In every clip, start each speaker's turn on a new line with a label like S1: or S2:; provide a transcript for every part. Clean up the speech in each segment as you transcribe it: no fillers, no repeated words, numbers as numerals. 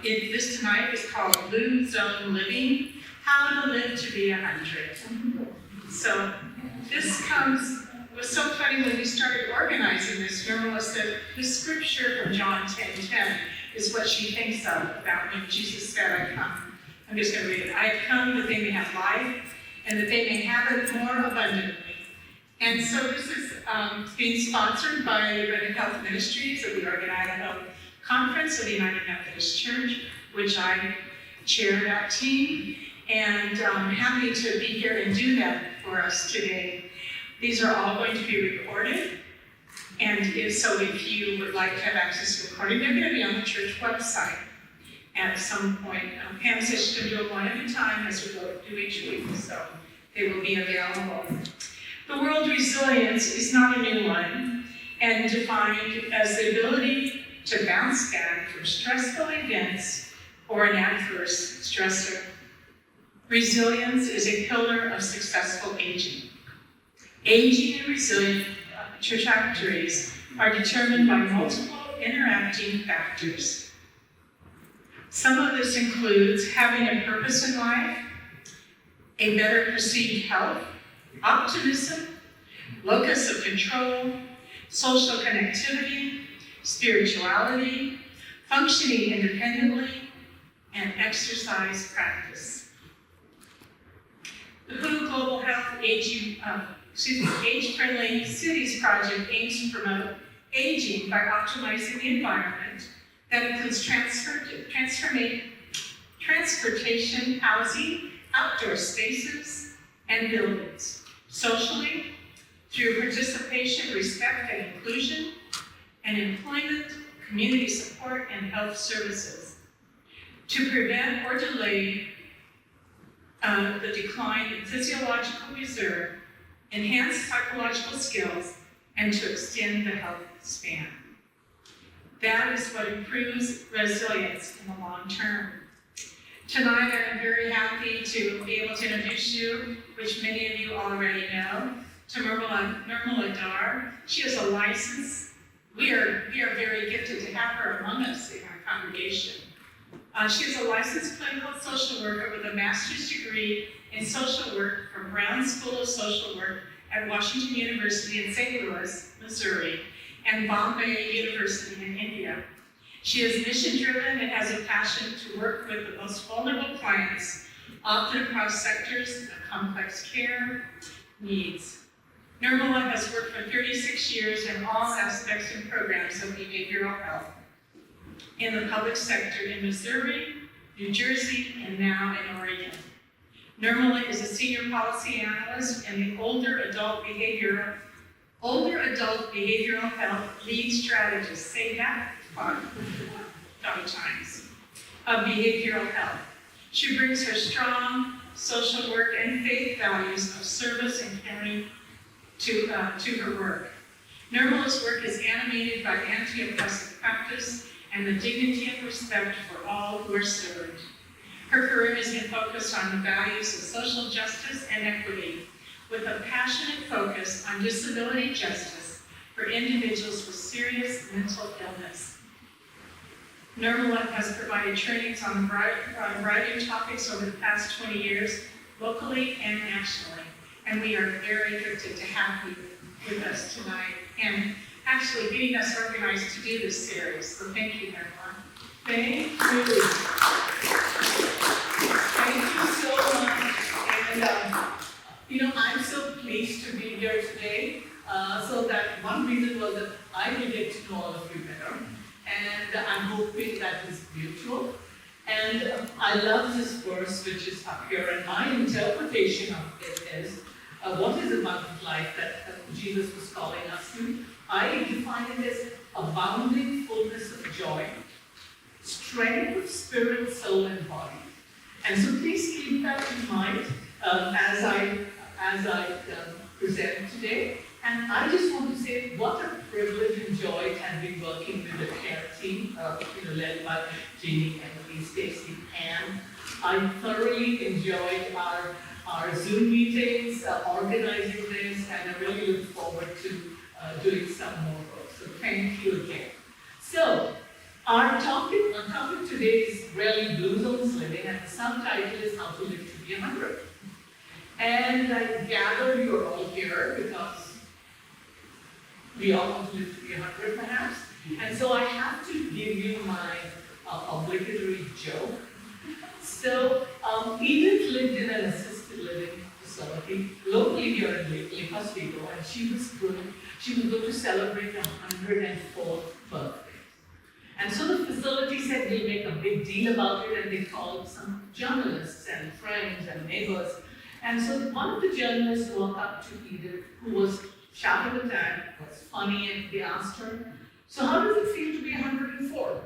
S1: This tonight is called Blue Zone Living, How to Live to be 100. So this it was so funny when we started organizing this. Nirmala said, the scripture from John 10:10 is what she thinks of about when Jesus said, I come. I'm just going to read it. I have come that they may have life and that they may have it more abundantly. And so this is being sponsored by United Health Ministries of the Organized Health Conference of the United Methodist Church, which I chair that team. And I'm happy to be here and do that for us today. These are all going to be recorded. And if you would like to have access to recording, they're going to be on the church website at some point. Pam says she's going to do it one at a time as we go through each week, so they will be available. The word resilience is not a new one, and defined as the ability to bounce back from stressful events or an adverse stressor. Resilience is a pillar of successful aging. Aging and resilient trajectories are determined by multiple interacting factors. Some of this includes having a purpose in life, a better perceived health, optimism, locus of control, social connectivity, spirituality, functioning independently, and exercise practice. The WHO Global Health Age-Friendly Cities Project aims to promote aging by optimizing the environment that includes transportation, housing, outdoor spaces, and buildings. Socially, through participation, respect, and inclusion, and employment, community support, and health services. To prevent or delay the decline in physiological reserve, enhance psychological skills, and to extend the health span. That is what improves resilience in the long term. Tonight, I'm very happy to be able to introduce you, which many of you already know, to Nirmala Dhar. She has a license. We are very gifted to have her among us in our congregation. She is a licensed clinical social worker with a master's degree in social work from Brown School of Social Work at Washington University in St. Louis, Missouri, and Bombay University in India. She is mission-driven and has a passion to work with the most vulnerable clients, often across sectors of complex care needs. Nirmala has worked for 36 years in all aspects and programs of behavioral health in the public sector in Missouri, New Jersey, and now in Oregon. Nirmala is a senior policy analyst in the older adult behavioral health lead strategist. Say that fun. Times of behavioral health. She brings her strong social work and faith values of service and caring to her work. Nirmala's work is animated by anti-oppressive practice and the dignity and respect for all who are served. Her career has been focused on the values of social justice and equity, with a passionate focus on disability justice for individuals with serious mental illness. Nirmala has provided trainings on a variety of topics over the past 20 years, locally and nationally. And we are very gifted to have you with us tonight and actually getting us organized to do this series. So thank you, Nirmala. Thank you. Thank you so much. And I'm so pleased to be here today. So that one reason was that I will get to know all of you better. And I'm hoping that is mutual. And I love this verse which is up here, and my interpretation of it is, what is a abundant life that Jesus was calling us to? I define it as abounding fullness of joy, strength of spirit, soul, and body. And so please keep that in mind as I present today. And I just want to say what a privilege and joy it has been working with the care team, led by Jeannie, Emily, Stacy, and I thoroughly enjoyed our Zoom meetings, organizing this, and I really look forward to doing some more work. So thank you again. So our topic today is
S2: really Blue Zones living, and the subtitle is How to Live to Be 100. And I gather you're all here because we all want to live to be 100 perhaps. And so I have to give you my obligatory joke. So Edith lived in an assisted living facility locally here in Oswego, and she was going to celebrate her 104th birthday. And so the facility said we'll make a big deal about it, and they called some journalists and friends and neighbors. And so one of the journalists walked up to Edith, who was sharp at the time, was funny, and they asked her, so how does it feel to be 104?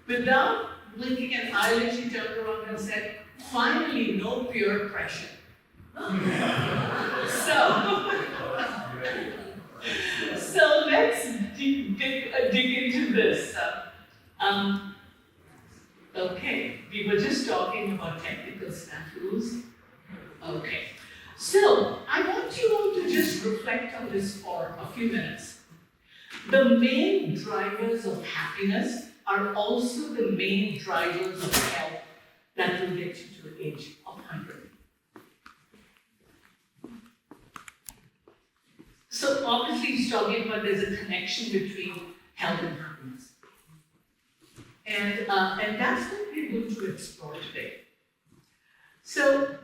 S2: Without blinking an eyelid, she turned around and said, finally, no peer pressure. So let's dig into this. Okay, we were just talking about technical snafus. Okay, so I want you all to just reflect on this for a few minutes. The main drivers of happiness are also the main drivers of health that will get you to the age of 100. So obviously he's talking about there's a connection between health and happiness. And that's what we're going to explore today. So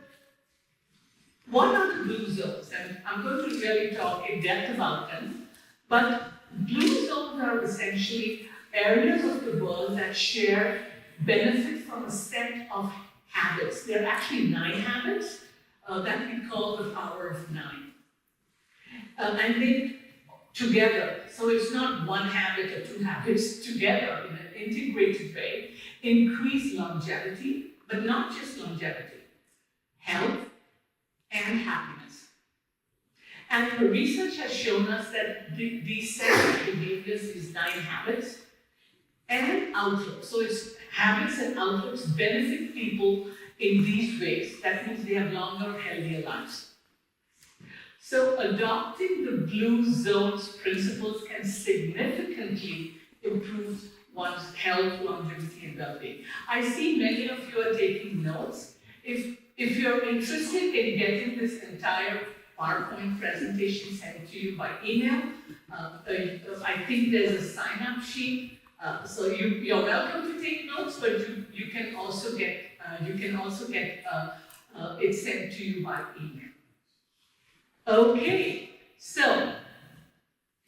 S2: what are the blue zones? And I'm going to really talk in depth about them. But blue zones are essentially areas of the world that benefit from a set of habits. There are actually 9 habits that we call the power of 9. And they together, so it's not one habit or 2 habits, together in an integrated way, increase longevity, but not just longevity, health and happiness. And the research has shown us that these set of behaviors, these 9 habits, and outlooks. So it's habits and outlooks benefit people in these ways. That means they have longer, healthier lives. So adopting the blue zones principles can significantly improve one's health, longevity, and well-being. I see many of you are taking notes. If you're interested in getting this entire PowerPoint presentation sent to you by email, I think there's a sign-up sheet. So you're welcome to take notes, but you can also get it sent to you by email. Okay, so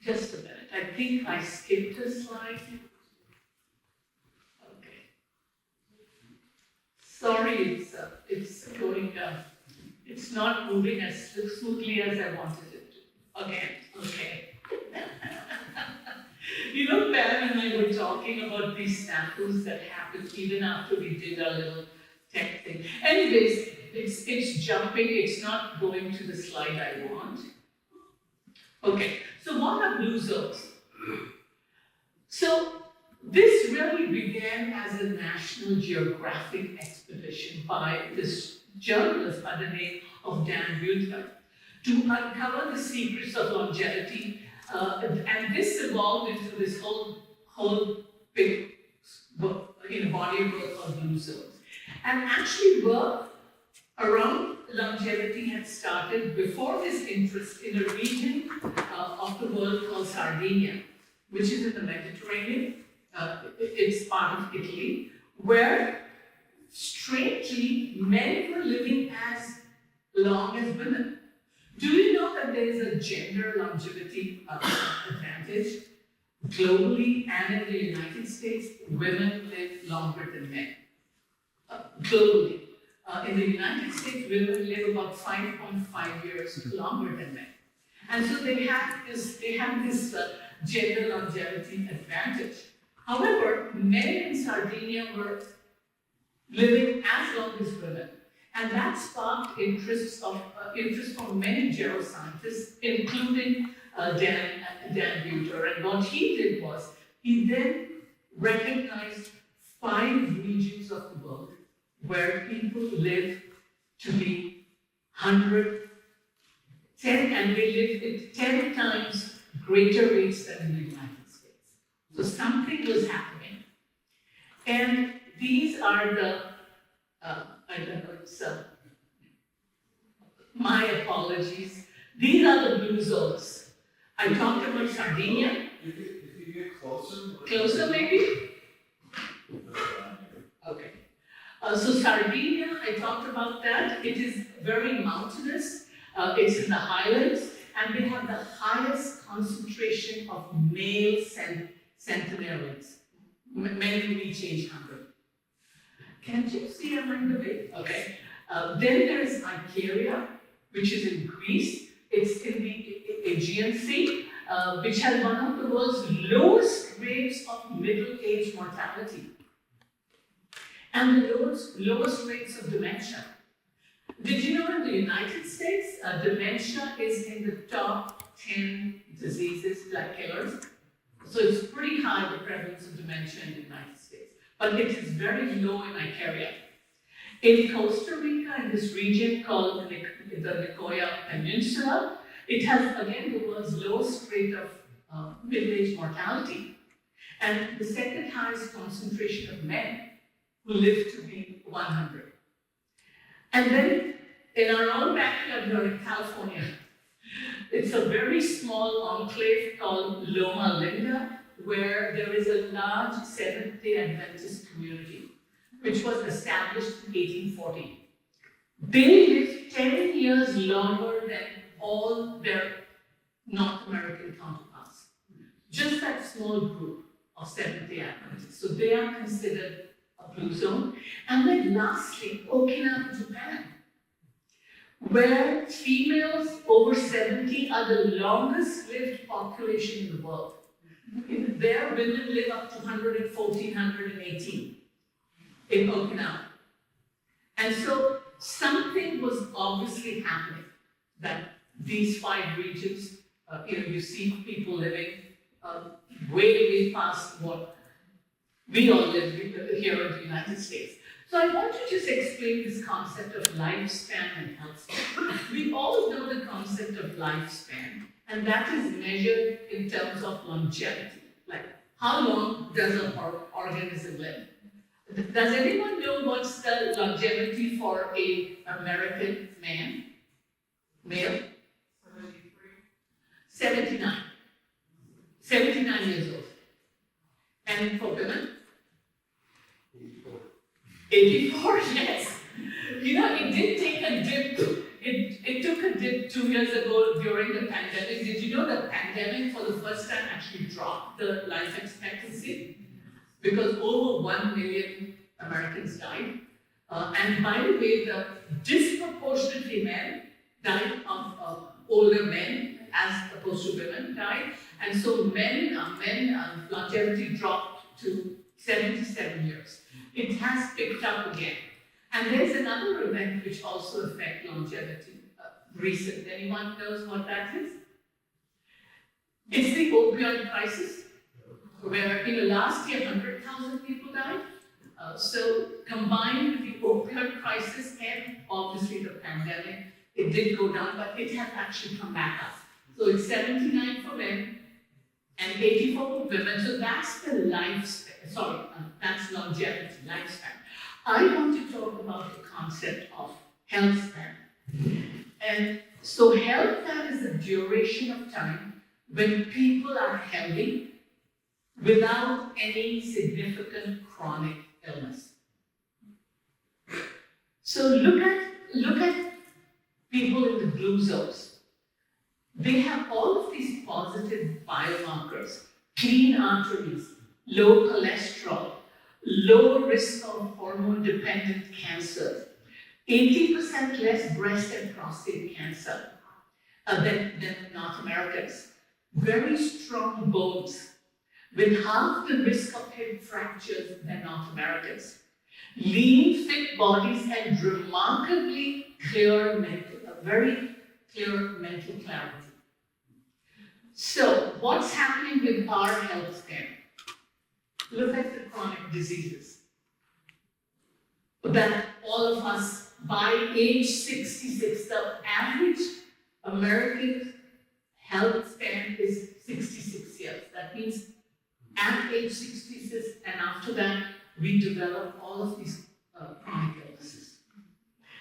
S2: just a minute. I think I skipped a slide. Okay. Sorry, it's going. It's not moving as smoothly as I wanted it to. Okay. You know, Pam and I were talking about these snafus that happened even after we did our little tech thing. Anyways, it's jumping, it's not going to the slide I want. Okay, so what are blue zones? So this really began as a National Geographic expedition by this journalist by the name of Dan Buettner to uncover the secrets of longevity. And this evolved into this whole big book, body of work called Blue Zones. And actually work around longevity had started before this interest in a region of the world called Sardinia, which is in the Mediterranean. It's part of Italy, where strangely men were living as long as women. Do you know that there is a gender longevity advantage? Globally and in the United States, women live longer than men. Globally. In the United States, women live about 5.5 years longer than men. And so they have this gender longevity advantage. However, men in Sardinia were living as long as women. And that sparked interest from many geroscientists, including Dan Buettner. And what he did was, he then recognized 5 regions of the world where people live to be 110, and they live at 10 times greater rates than in the United States. So something was happening. And these are the, I don't know, so, my apologies. These are the blue zones. I talked about Sardinia.
S3: If you get closer.
S2: Closer maybe? Okay. So Sardinia, I talked about that. It is very mountainous. It's in the highlands, and they have the highest concentration of male centenarians. Many reach age 100. Can't you see I'm in the way? Okay. Then there is Icaria, which is in Greece. It's in the Aegean Sea, which has one of the world's lowest rates of middle-age mortality and the lowest rates of dementia. Did you know in the United States, dementia is in the top 10 diseases, like killers? So it's pretty high, the prevalence of dementia in the United States. But it is very low in Icaria. In Costa Rica, in this region called the Nicoya Peninsula, it has, again, the world's lowest rate of middle-age mortality, and the second highest concentration of men who live to be 100. And then, in our own backyard here in California, it's a very small enclave called Loma Linda, where there is a large Seventh-day Adventist community, which was established in 1840. They lived 10 years longer than all their North American counterparts. Just that small group of Seventh-day Adventists. So they are considered a blue zone. And then lastly, Okinawa, Japan, where females over 70 are the longest lived population in the world. There, women live up to 114, 118 in Okinawa. And so something was obviously happening, that these 5 regions, you see people living way past what we all live here in the United States. So I want to just explain this concept of lifespan and health span. We all know the concept of lifespan, and that is measured in terms of longevity. Like, how long does an organism live? Does anyone know what's the longevity for an American male? 79. 79 years old. And for women? 84, yes. You know, it did take a dip. It took a dip 2 years ago during the pandemic. Did you know the pandemic for the first time actually dropped the life expectancy? Because over 1 million Americans died. And by the way, the disproportionately men died of older men as opposed to women died. And so men longevity dropped to 77 years. It has picked up again. And there's another event which also affects longevity, recent. Anyone knows what that is? It's the opioid crisis, where last year 100,000 people died. So combined with the opioid crisis and obviously the pandemic, it did go down, but it has actually come back up. So it's 79 for men and 84 for women. So that's the lifespan, that's longevity, lifespan. I want to talk about the concept of health span. And so health span is the duration of time when people are healthy without any significant chronic illness. So look at people in the blue zones. They have all of these positive biomarkers: clean arteries, low cholesterol, low risk of hormone-dependent cancer, 80% less breast and prostate cancer than North Americans, very strong bones, with half the risk of hip fractures than North Americans, lean, fit bodies, and remarkably clear very clear mental clarity. So, what's happening with our health span? Look at the chronic diseases that all of us, by age 66, the average American health span is 66 years. That means at age 66 and after that, we develop all of these chronic illnesses.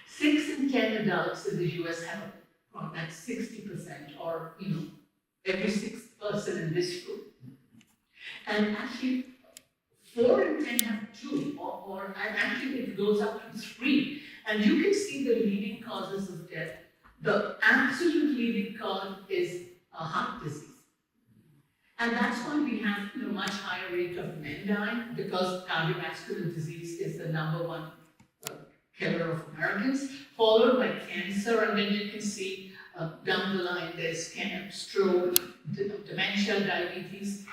S2: 6 in 10 adults in the US have that's 60%, or every 6th person in this group. And actually, 4 in 10 have 2, and actually it goes up to 3. And you can see the leading causes of death. The absolute leading cause is heart disease. And that's why we have much higher rate of men dying, because cardiovascular disease is the #1 killer of Americans, followed by cancer, and then you can see down the line there's stroke, dementia, diabetes.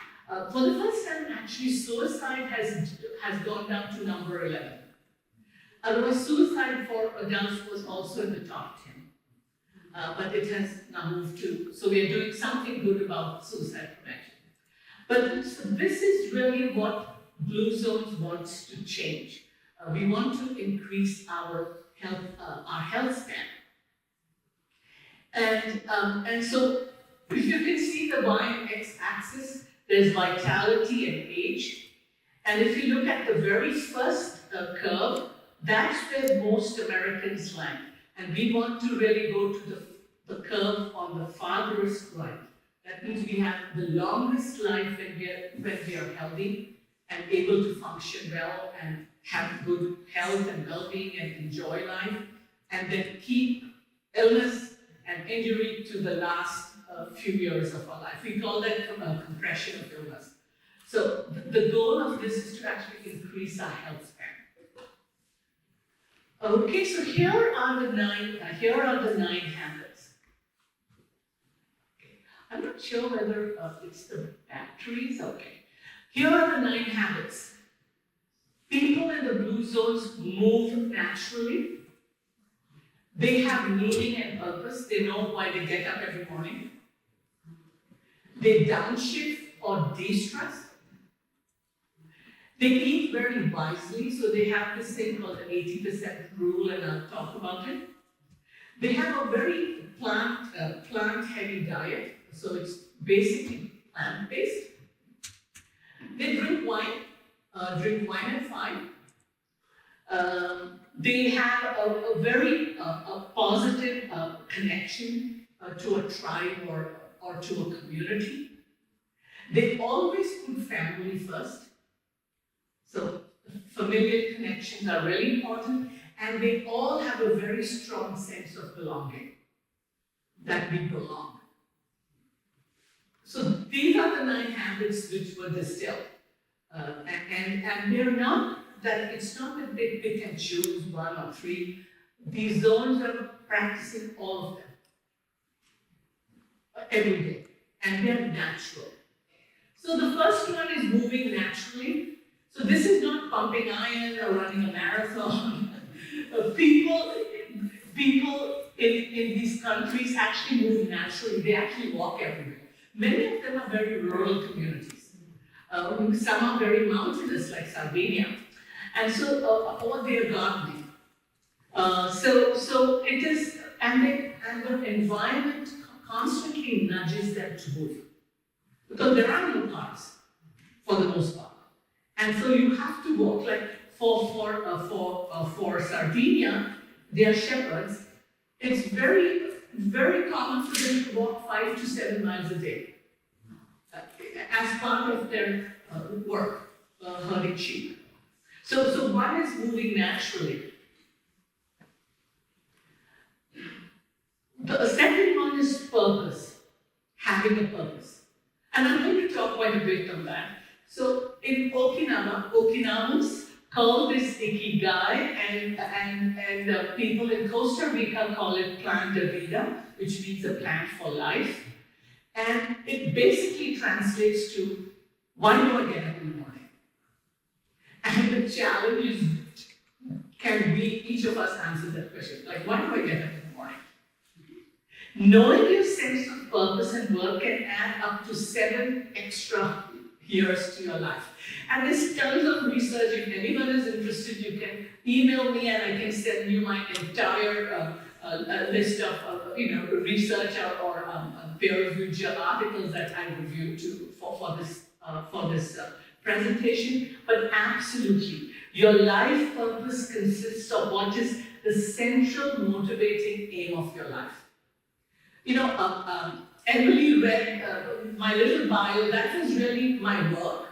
S2: For the first time, actually, suicide has gone down to number 11. Otherwise, suicide for adults was also in the top 10. But it has now moved to, so we are doing something good about suicide prevention. But so this is really what Blue Zones wants to change. We want to increase our health span. And so if you can see the Y and X axis, there's vitality and age. And if you look at the very first curve, that's where most Americans land. And we want to really go to the curve on the farthest right. That means we have the longest life when we are healthy and able to function well and have good health and well-being and enjoy life, and then keep illness and injury to the last few years of our life. We call that compression of illness. So the goal of this is to actually increase our health span. Okay, so here are the 9 habits. Okay. I'm not sure whether it's the batteries. Okay. Here are the 9 habits. People in the blue zones move naturally. They have meaning and purpose. They know why they get up every morning. They downshift or de-stress. They eat very wisely, so they have this thing called the 80% rule, and I'll talk about it. They have a very plant-heavy diet, so it's basically plant-based. They drink wine and fine. They have a very positive connection to a tribe or to a community. They always put family first. So familial connections are really important, and they all have a very strong sense of belonging, that we belong. So these are the 9 habits which were distilled. And they're not that, it's not that they pick and choose 1 or 3. These zones are practicing all of them every day, and they're natural. So the first one is moving naturally. So this is not pumping iron or running a marathon. People in these countries actually move naturally. They actually walk everywhere. Many of them are very rural communities. Some are very mountainous, like Sardinia. And so, or they are gardening. So it is, and the environment constantly nudges them to move. Because there are no cars, for the most part. And so you have to walk, like for Sardinia, they are shepherds. It's very, very common for them to walk 5 to 7 miles a day as part of their work, herding sheep. So one is moving naturally. The second one is purpose, having a purpose. And I'm going to talk quite a bit on that. So in Okinawans call this ikigai, and people in Costa Rica call it plan de vida, which means a plan for life. And it basically translates to, why do I get up in the morning? And the challenge is, can we, each of us, answer that question? Like, why do I get up in the morning? Knowing your sense of purpose and work can add up to 7 extra years to your life. And there's tons of research. If anyone is interested, you can email me and I can send you my entire list of research or peer-reviewed journal articles that I reviewed for this presentation. But absolutely, Your life purpose consists of what is the central motivating aim of your life. Emily read my little bio. That was really my work,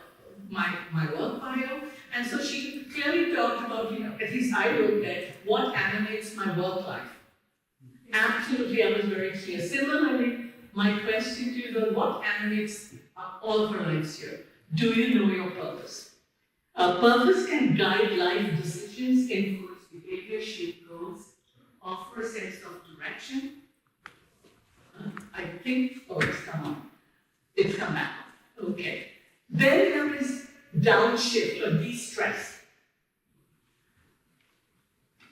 S2: my work bio. And so she clearly talked about, at least I wrote that, what animates my work life. Absolutely, I was very clear. Similarly, my question to you was, what animates all of our lives here? Do you know your purpose? Purpose can guide life decisions, influence behavior, shape goals, offer a sense of direction. I think, it's come on. It's come back. Okay. Then there is downshift or de-stress.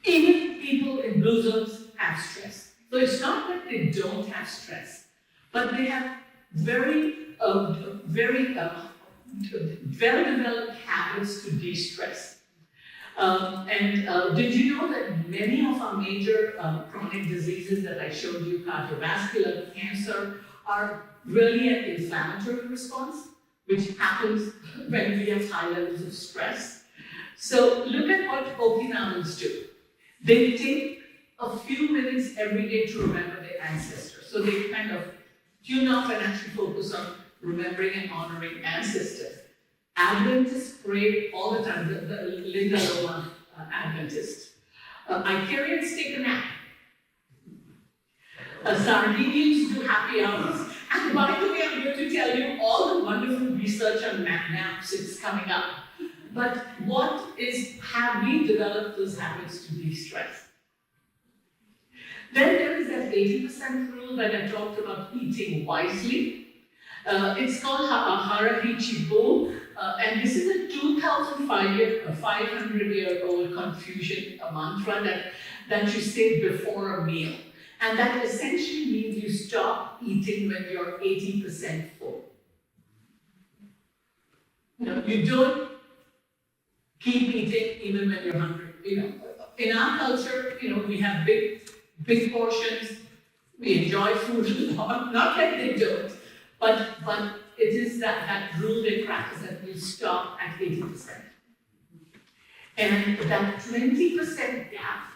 S2: Even people in blue zones have stress. So it's not that they don't have stress, but they have very well-developed habits to de-stress. Did you know that many of our major chronic diseases that I showed you, cardiovascular, cancer, are really an inflammatory response, which happens when we have high levels of stress? So look at what Okinawans do. They take a few minutes every day to remember their ancestors. So they kind of tune off and actually focus on remembering and honoring ancestors. Adventists pray all the time, the Linda Loma Adventist. Icarians take a nap. Sardinians do happy hours. And by the way, I'm going to tell you all the wonderful research on naps is coming up. But have we developed those habits to de-stress? Then there is that 80% rule that I talked about, eating wisely. It's called Harahichibo, and this is a 500-year-old Confucian mantra that you say before a meal. And that essentially means you stop eating when you're 80% full. You don't keep eating even when you're hungry. In our culture, we have big portions. We enjoy food a lot. Not that they don't, but it is that rule they practice that you stop at 80%. And that 20% gap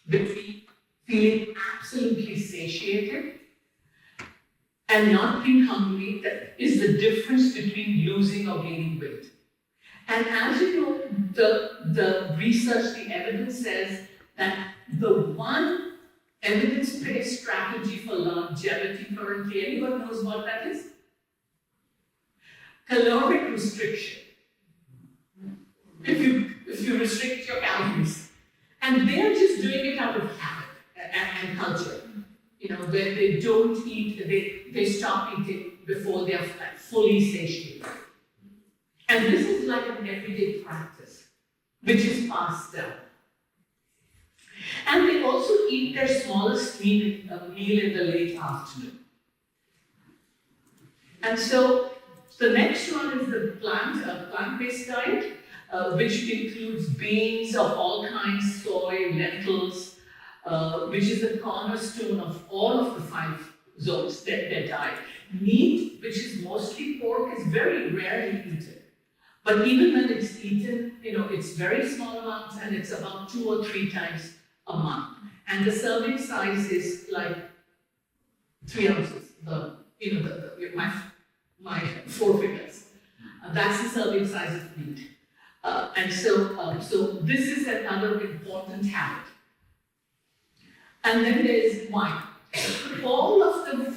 S2: between feeling absolutely satiated and not being hungry, that is the difference between losing or gaining weight. And as you know, the research, the evidence says that the one evidence-based strategy for longevity currently, anyone knows what that is? Caloric restriction. If you restrict your calories. And they're just doing it out of habit and culture. Where they don't eat, they stop eating before they're fully satiated. And this is like an everyday practice, which is passed down. And they also eat their smallest meal in the late afternoon. And so the next one is the plant-based diet, which includes beans of all kinds, soy, lentils, which is the cornerstone of all of the 5 zones that diet. Meat, which is mostly pork, is very rarely eaten. But even when it's eaten, it's very small amounts, and it's about 2 or 3 times a month. And the serving size is like 3 ounces. My 4 fingers. That's the serving size of meat. And so this is another important habit. And then there is wine. All of the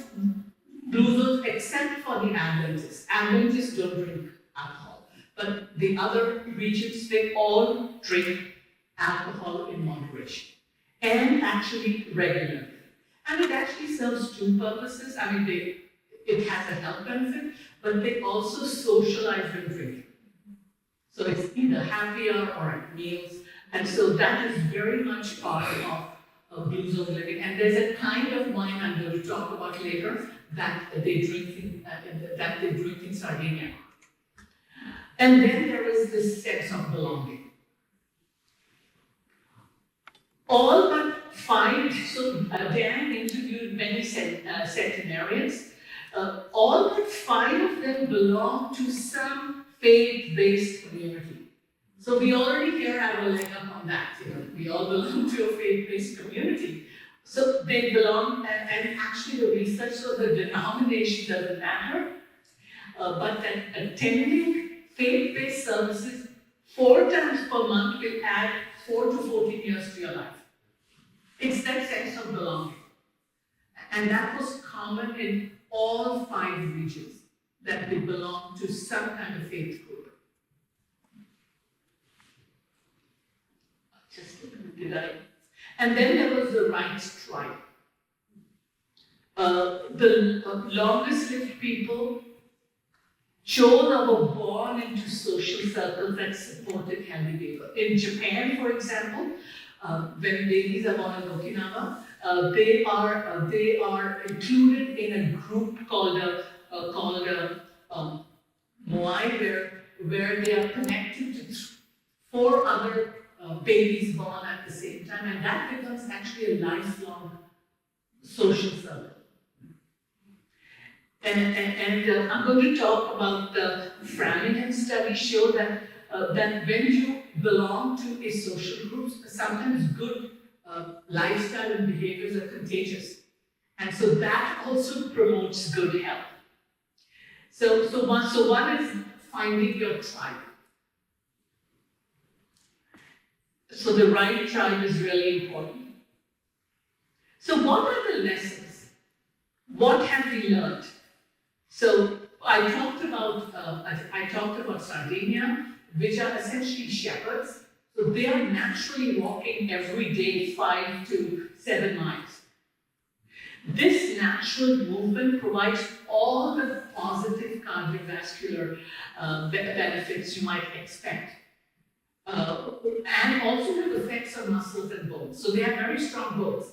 S2: blue zones, except for the Adventists. Adventists don't drink alcohol. But the other regions, they all drink alcohol in moderation. And actually regularly. And it actually serves 2 purposes. It has a health benefit, but they also socialize when drinking. So it's either happy hour or at meals. And so that is very much part of blue zone living. And there's a kind of wine I'm going to talk about later that they drink in Sardinia. And then there is this sense of belonging. All but 5, so Dan interviewed many centenarians. All but 5 of them belong to some faith-based community. So we already here have a leg up on that, we all belong to a faith-based community. So they belong, and actually the research shows the denomination doesn't matter, but that attending faith-based services 4 times per month will add 4 to 14 years to your life. It's that sense of belonging. And that was common in all 5 regions, that they belong to some kind of faith group. Just did I? And then there was the right tribe. The longest lived people chose or were born into social circles that supported healthy behavior. In Japan, for example, when babies are born in Okinawa, they are included in a group called Moai, where they are connected to 4 other babies born at the same time, and that becomes actually a lifelong social circle. And I'm going to talk about the Framingham study show that when you belong to a social group, sometimes good lifestyle and behaviors are contagious. And so that also promotes good health. So one is finding your tribe. So the right tribe is really important. So what are the lessons? What have we learned? So I talked about Sardinia, which are essentially shepherds. So they are naturally walking every day 5 to 7 miles. This natural movement provides all the positive cardiovascular benefits you might expect. And also it affects our muscles and bones. So they have very strong bones.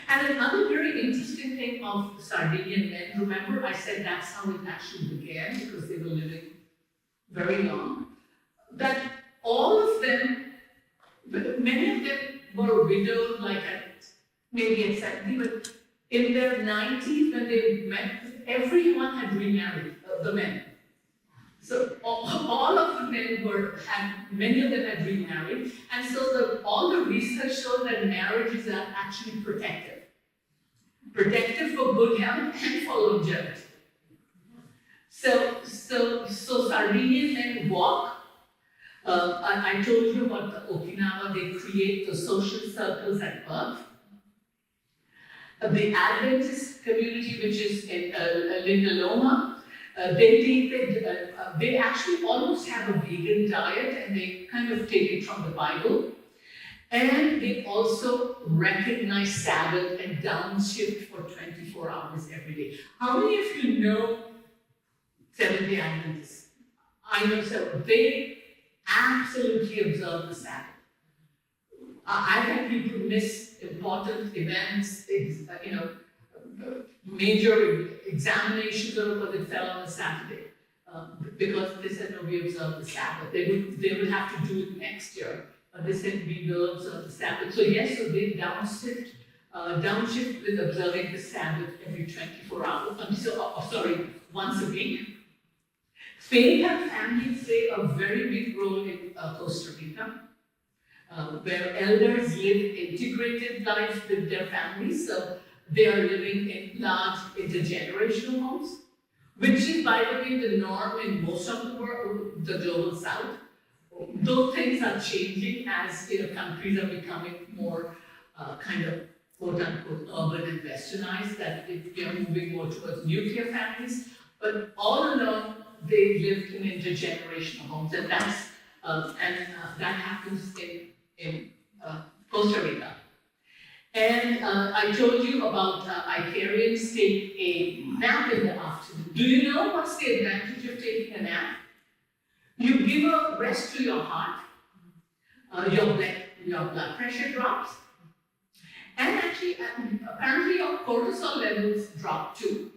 S2: And another very interesting thing of Sardinian men, remember I said that's how it actually began because they were living very long, that all of them, many of them were widowed like maybe at 70, but in their 90s when they met, everyone had remarried, the men. So all of the men many of them had remarried, and so all the research shows that marriages are actually protective. Protective for good health and for longevity. So Sardinian men walk. I told you about the Okinawa, they create the social circles at birth. The Adventist community, which is in Lindaloma, they actually almost have a vegan diet and they kind of take it from the Bible. And they also recognize Sabbath and downshift for 24 hours every day. How many of you know Seventh-day Adventists? I know several. They absolutely observe the Sabbath. I've had people miss important events, major examinations or because it fell on a Saturday. Because they said, no, we observe the Sabbath. They would have to do it next year. They said we will observe the Sabbath. So yes, so they downshift with observing the Sabbath every 24 hours. Once a week. Faith and family play a very big role in Costa Rica, where elders live integrated lives with their families. So they are living in large intergenerational homes, which is, by the way, the norm in most of the world, the global south. Those things are changing as countries are becoming more kind of quote-unquote urban and westernized, that we are moving more towards nuclear families. But all along, they lived in intergenerational homes, and that happens in Costa Rica. And I told you about Icarians take a nap in the afternoon. Do you know what's the advantage of taking a nap? You give a rest to your heart, your blood pressure drops, and actually, apparently your cortisol levels drop too.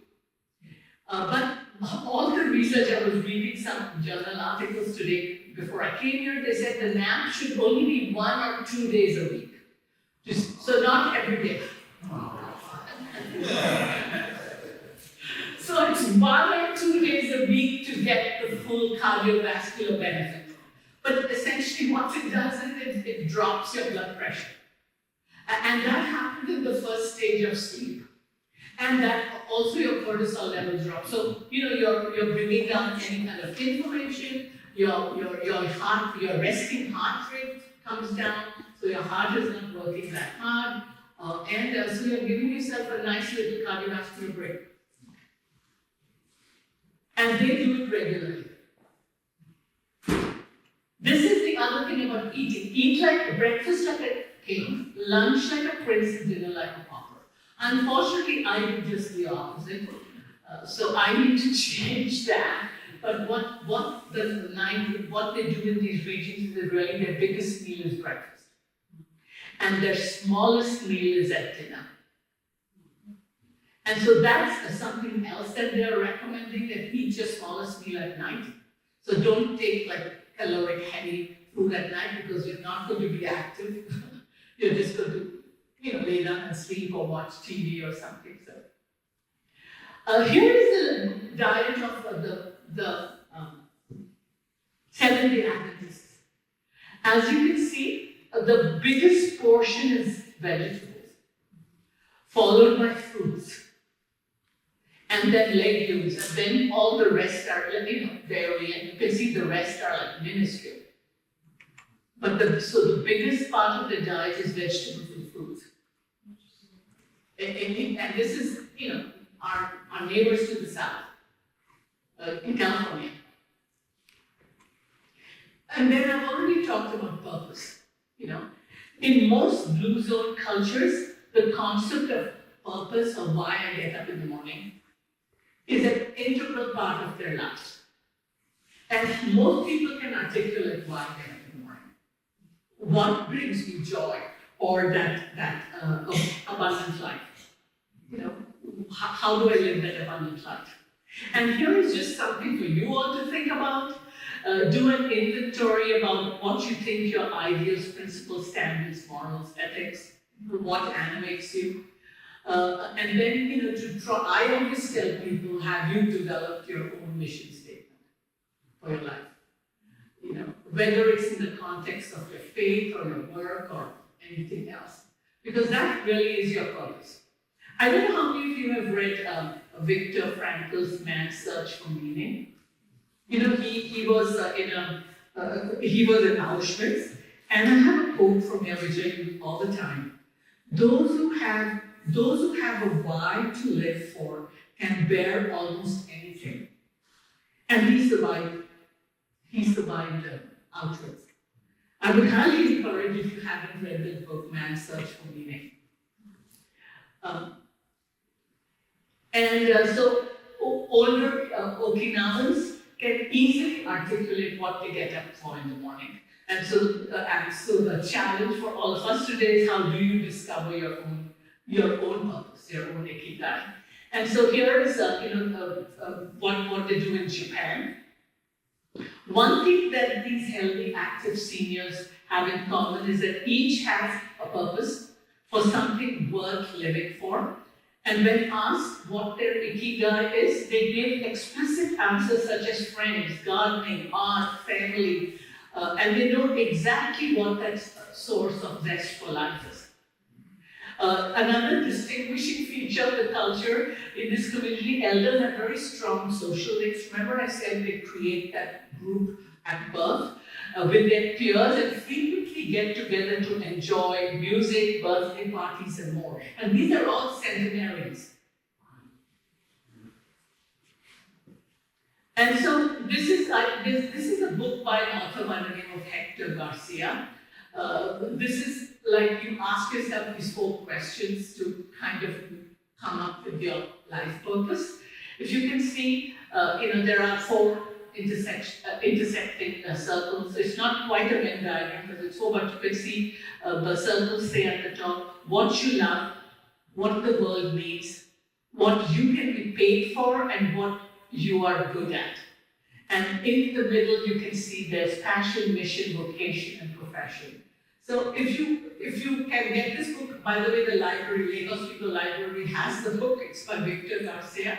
S2: But all the research, I was reading some journal articles today before I came here, they said the nap should only be 1 or 2 days a week. So not every day. So it's 1 or 2 days a week to get the full cardiovascular benefit. But essentially what it does is it drops your blood pressure. And that happens in the first stage of sleep. And that also your cortisol levels drop. So, you're bringing down any kind of inflammation, your resting heart rate comes down, so your heart is not working that hard, and so you're giving yourself a nice little cardiovascular break. And they do it regularly. This is the other thing about eating. Eat like breakfast like a king, lunch like a prince, and dinner like a pauper. Unfortunately, I do just the opposite. So I need to change that. But what they do in these regions is really their biggest meal is breakfast. And their smallest meal is at dinner. And so that's something else that they're recommending, that eat your smallest meal at night. So don't take like caloric heavy food at night because you're not going to be active. You're just going to lay down and sleep or watch TV or something. So here is the diet of the Seventh-day Adventists. As you can see, the biggest portion is vegetables, followed by fruits, and then legumes, and then all the rest are, dairy, and you can see the rest are like minuscule. But so the biggest part of the diet is vegetables and fruits. And this is, our neighbors to the south, in California. And then I've already talked about purpose. In most blue zone cultures, the concept of purpose or why I get up in the morning is an integral part of their lives. And most people can articulate why they get up in the morning. What brings me joy or that abundant life? How do I live that abundant life? And here is just something for you all to think about. Do an inventory about what you think your ideals, principles, standards, morals, ethics, what animates you. And then, to try, I always tell people, have you developed your own mission statement for your life? Whether it's in the context of your faith or your work or anything else. Because that really is your purpose. I don't know how many of you have read Viktor Frankl's Man's Search for Meaning. He was he was in Auschwitz, and I have a quote from him which I use all the time. Those who have a why to live for can bear almost anything. And he survived Auschwitz. I would highly encourage, if you haven't read the book, Man's Search for Meaning. So older Okinawans can easily articulate what they get up for in the morning. And so the challenge for all of us today is, how do you discover your own purpose, your own ikigai? And so here is what they do in Japan. One thing that these healthy, active seniors have in common is that each has a purpose for something worth living for. And when asked what their ikigai is, they give explicit answers such as friends, gardening, art, family, and they know exactly what that source of zest for life is. Another distinguishing feature of the culture in this community, elders have very strong social links. Remember I said they create that group at birth with their peers and frequently get together to enjoy music, birthday parties, and more. And these are all centenarians. And so this is a book by an author by the name of Hector Garcia. This is like you ask yourself these 4 questions to kind of come up with your life purpose. If you can see, there are 4 intersecting circles. So it's not quite a Venn diagram because it's 4, but you can see the circles say at the top what you love, what the world needs, what you can be paid for, and what you are good at. And in the middle you can see there's passion, mission, vocation, and profession. So if you can get this book, by the way, the library, Lagos People Library has the book. It's by Victor Garcia.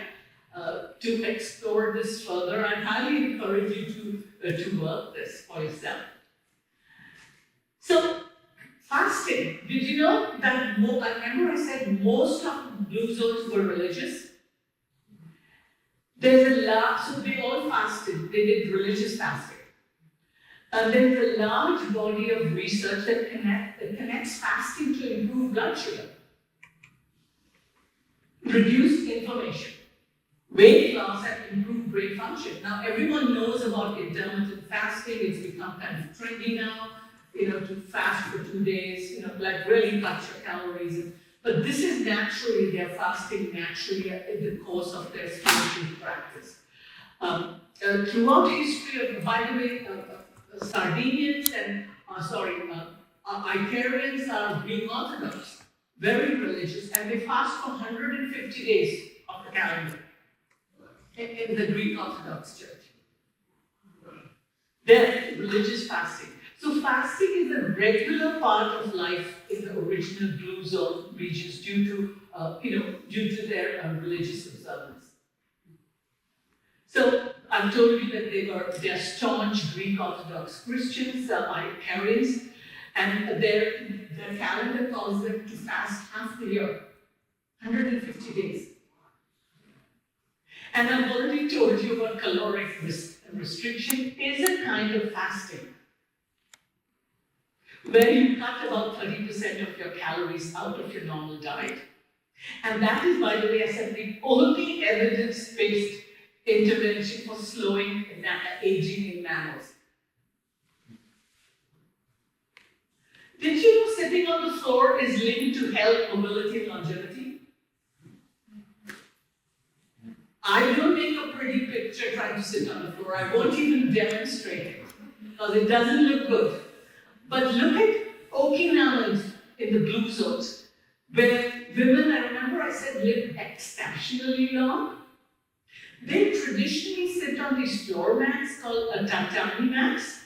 S2: To explore this further, I highly encourage you to work this for yourself. fasting. Did you know that, I remember I said most of blue zones were religious? So they all fasted, they did religious fasting. There's a large body of research that connects fasting to improve blood sugar, reduce inflammation, weight loss, and improve brain function. Now, everyone knows about intermittent fasting. It's become kind of trendy now, to fast for 2 days, like really cut your calories. But this is naturally, they're fasting naturally in the course of their spiritual practice. Throughout history, by the way, Sardinians and, Icarians are Greek Orthodox, very religious, and they fast for 150 days of the calendar in the Greek Orthodox Church. They're religious fasting. So fasting is a regular part of life in the original blue zone regions due to their religious observance. So I've told you that they're staunch Greek Orthodox Christians, Icarians, and their calendar calls them to fast half the year, 150 days. And I've already told you about caloric restriction is a kind of fasting, where you cut about 30% of your calories out of your normal diet. And that is, by the way, I said, the only evidence-based intervention for slowing aging in mammals. Did you know sitting on the floor is linked to health, mobility, and longevity? I will make a pretty picture trying to sit on the floor. I won't even demonstrate it because it doesn't look good. But look at Okinawans in the blue zones, where women, I remember I said, live exceptionally long. They traditionally sit on these floor mats called tatami mats,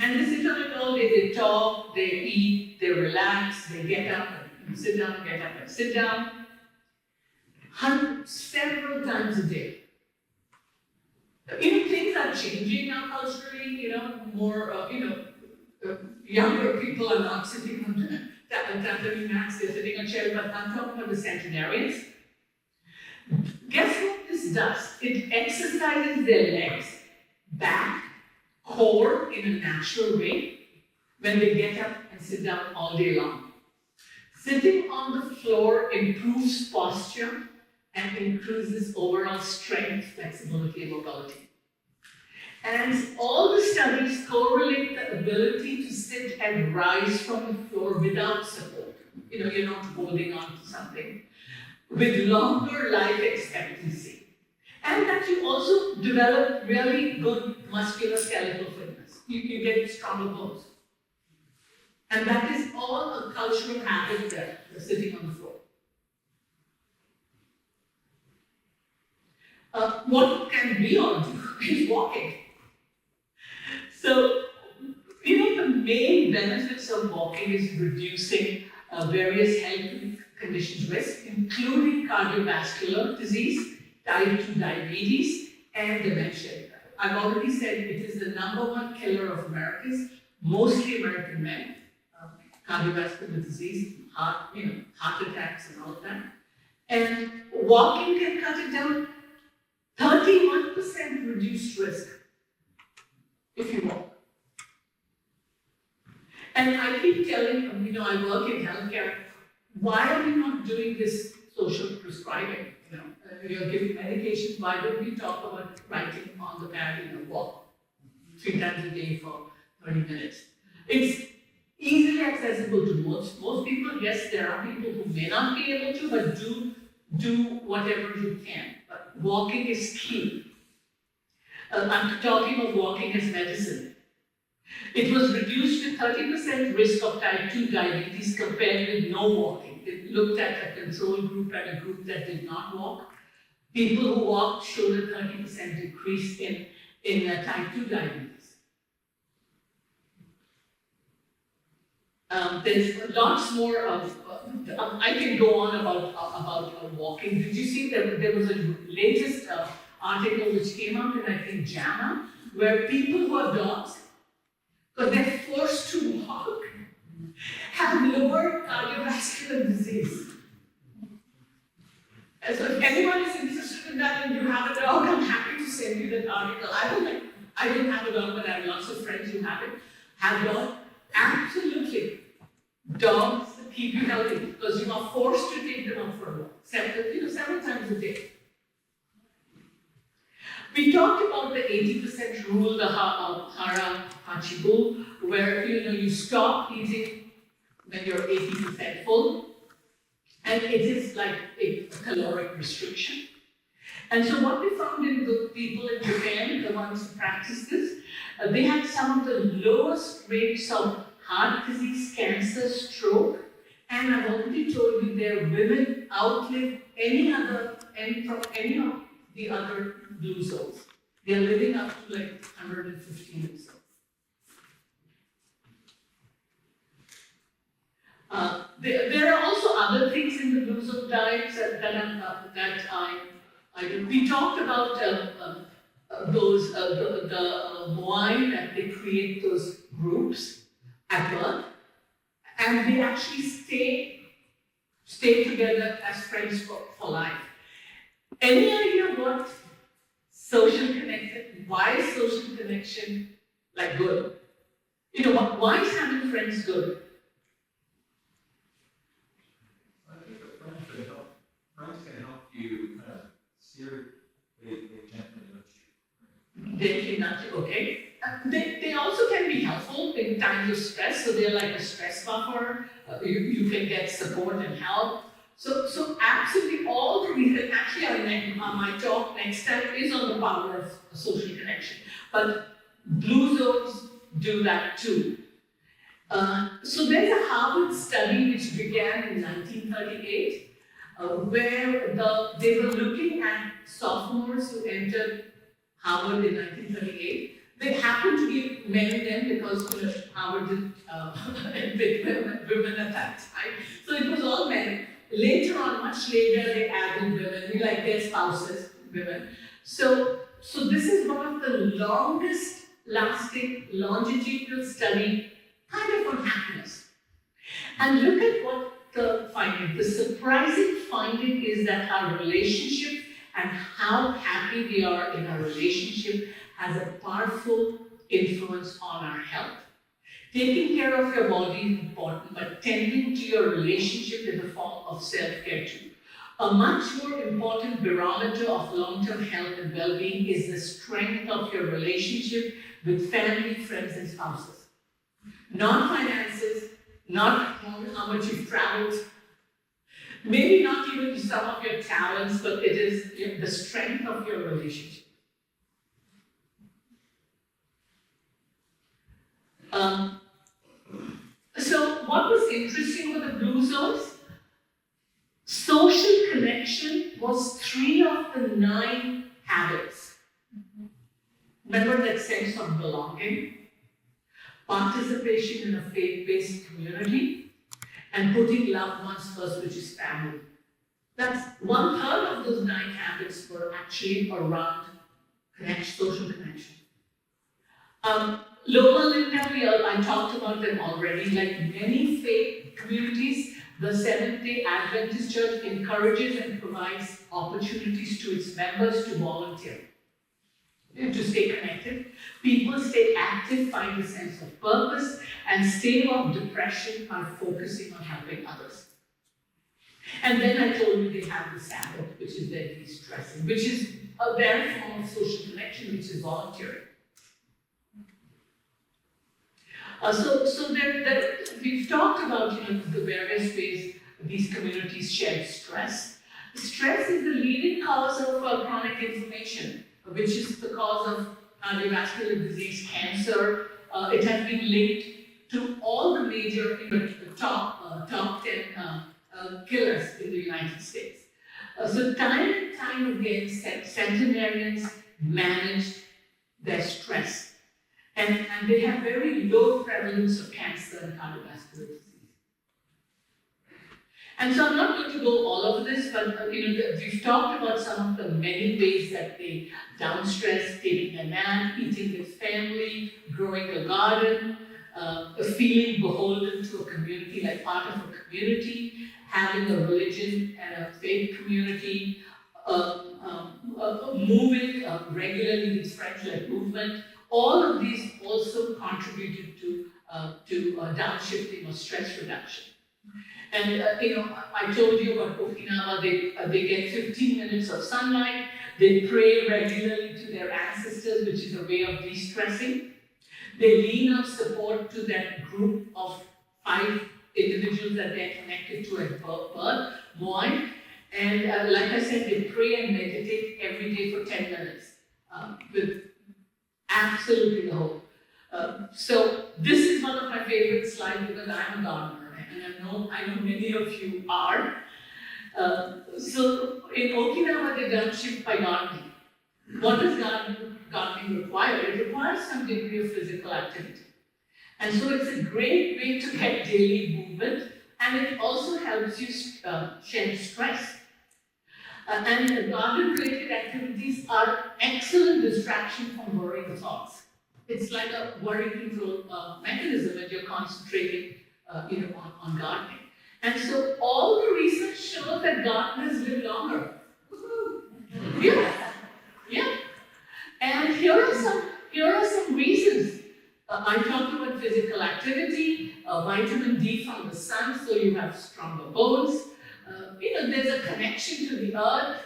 S2: and they sit on it all day. They talk, they eat, they relax, they get up and sit down, get up and sit down. Several times a day. Things are changing now culturally, more, younger people are not sitting on tatami mats, they're sitting on chairs, but I'm talking about the centenarians. Guess what this does? It exercises their legs, back, core in a natural way when they get up and sit down all day long. Sitting on the floor improves posture and increases overall strength, flexibility, and mobility. And all the studies correlate the ability to sit and rise from the floor without support. You're not holding on to something, with longer life expectancy. And that you also develop really good musculoskeletal fitness. You get stronger bones. And that is all a cultural habit there, sitting on the floor. What can we all do is walking. So, the main benefits of walking is reducing various health conditions risk, including cardiovascular disease, type 2 diabetes, and dementia. I've already said it is the #1 killer of Americans, mostly American men. Cardiovascular disease, heart attacks and all of that. And walking can cut it down 31% reduced risk if you walk. And I keep telling them, I work in healthcare, why are we not doing this social prescribing? You're giving medications, why don't we talk about writing on the pad, walk 3 times a day for 30 minutes? It's easily accessible to most people. Yes, there are people who may not be able to, but do whatever you can. But walking is key. I'm talking of walking as medicine. It was reduced to 30% risk of type 2 diabetes compared with no walking. It looked at a control group and a group that did not walk. People who walked showed a 30% decrease in type 2 diabetes. There's lots more of, I can go on about walking. Did you see that there was a latest article which came out in, I think, JAMA, where people who have dogs, because they're forced to walk, have have lower cardiovascular disease. And so if anyone is interested in that and you have a dog, I'm happy to send you that article. I don't have a dog, but I have lots of friends who have it. Have dog? Absolutely. Dogs keep you healthy because you are forced to take them out for a walk several times a day. We talked about the 80% rule, the Hara Hachibu, where you stop eating when you're 80% full, and it is like a caloric restriction. And so what we found in the people in Japan, the ones who practiced this, they had some of the lowest rates of heart disease, cancer, stroke, and I've already told you their women outlive any of the other blue zones. They're living up to like 115 or so. There are also other things in the blue zone diets that I do. We talked about those the Moai, that they create those groups at birth, and they actually stay together as friends for life. Any idea what social connection? Why is social connection like good? Why is having friends good?
S3: I think the friends can help you kind of steer, they gently nudge you.
S2: Gently nudge, okay. They also can be helpful in times of stress, so they're like a stress buffer. You can get support and help. So absolutely all the reasons. Actually, my talk next time is on the power of social connection. But blue zones do that too. So there's a Harvard study which began in 1938, where they were looking at sophomores who entered Harvard in 1938. They happened to be men and men because Harvard didn't admit women at that time. So it was all men. Later on, much later, they added women, like their spouses, women. So this is one of the longest lasting longitudinal study kind of on happiness. And look at what the finding. The surprising finding is that our relationship and how happy we are in our relationship has a powerful influence on our health. Taking care of your body is important, but tending to your relationship is a form of self-care too. A much more important barometer of long-term health and well-being is the strength of your relationship with family, friends, and spouses. Not finances, not how much you've traveled, maybe not even some of your talents, but it is the strength of your relationship. So what was interesting with the blue zones? Social connection was 3 of the 9 habits. Remember that sense of belonging, participation in a faith-based community, and putting loved ones first, which is family. That's 1/3 of those 9 habits were actually around social connection. Loma Linda, I talked about them already. Like many faith communities, the Seventh-day Adventist Church encourages and provides opportunities to its members to volunteer, to stay connected. People stay active, find a sense of purpose, and stave off depression by focusing on helping others. And then I told you they have the Sabbath, which is their de-stressing, which is a very form of social connection, which is volunteering. We've talked about the various ways these communities shed stress. Stress is the leading cause of chronic inflammation, which is the cause of cardiovascular disease, cancer. It has been linked to all the major top 10 killers in the United States. So time and time again, centenarians managed their stress. And they have very low prevalence of cancer and cardiovascular disease. And so I'm not going to go all over this, but we've talked about some of the many ways that they down stress, taking a nap, eating with family, growing a garden, feeling beholden to a community, like part of a community, having a religion and a faith community, moving regularly with friends like movement. All of these also contributed to downshifting or stress reduction. And I told you about Okinawa, they get 15 minutes of sunlight, they pray regularly to their ancestors, which is a way of de-stressing. They lean on support to that group of 5 individuals that they're connected to at birth, Moai. And like I said, they pray and meditate every day for 10 minutes with absolutely the whole. So this is one of my favorite slides because I'm a gardener, and I know many of you are. So in Okinawa, they downshift by gardening. What does gardening require? It requires some degree of physical activity. And so it's a great way to get daily movement, and it also helps you shed stress. And garden-related activities are excellent distraction from worrying thoughts. It's like a worry control mechanism when you're concentrating on gardening. And so all the research shows that gardeners live longer. Yeah. And here are some reasons. I talked about physical activity, vitamin D from the sun, so you have stronger bones. There's a connection to the earth,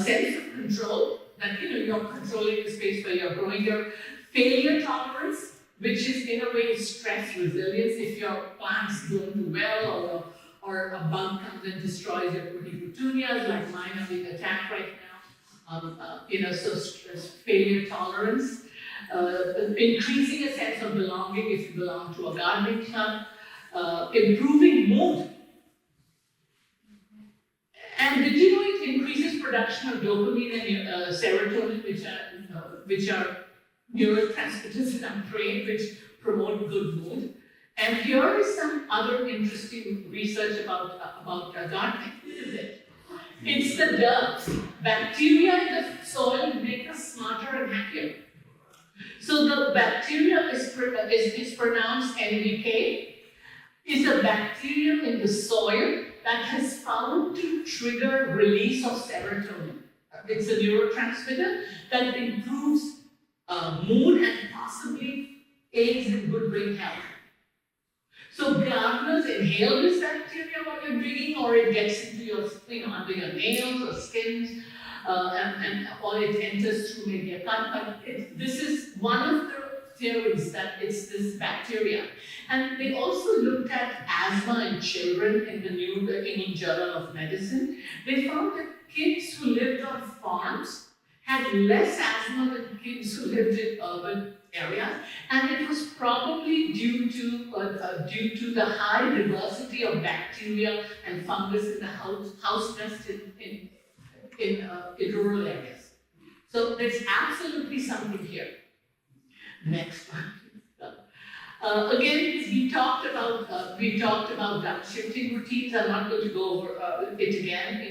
S2: sense of control, that you're controlling the space where you're growing. Your failure tolerance, which is in a way stress resilience. If your plants don't do well, or a bug comes and destroys your pretty petunias, like mine are being attacked right now. So stress, failure tolerance, increasing a sense of belonging if you belong to a gardening club, improving mood. And did you know it increases production of dopamine and serotonin, which are neurotransmitters in our brain, which promote good mood? And here is some other interesting research about gardening. This is it. It's the dirt. Bacteria in the soil make us smarter and happier. So the bacteria is pronounced NVK. Is a bacterium in the soil that has found to trigger release of serotonin. It's a neurotransmitter that improves mood and possibly aids in good brain health. So gardeners inhale this bacteria while you're digging, or it gets into your, under your nails or skins, or it enters through maybe a cut. But this is one of the theories that it's this bacteria. And they also looked at asthma in children in the New England Journal of Medicine. They found that kids who lived on farms had less asthma than kids who lived in urban areas, and it was probably due to the high diversity of bacteria and fungus in the house dust in rural areas. So there's absolutely something here. Next one. Again, we talked about downshifting routines. I'm not going to go over it again.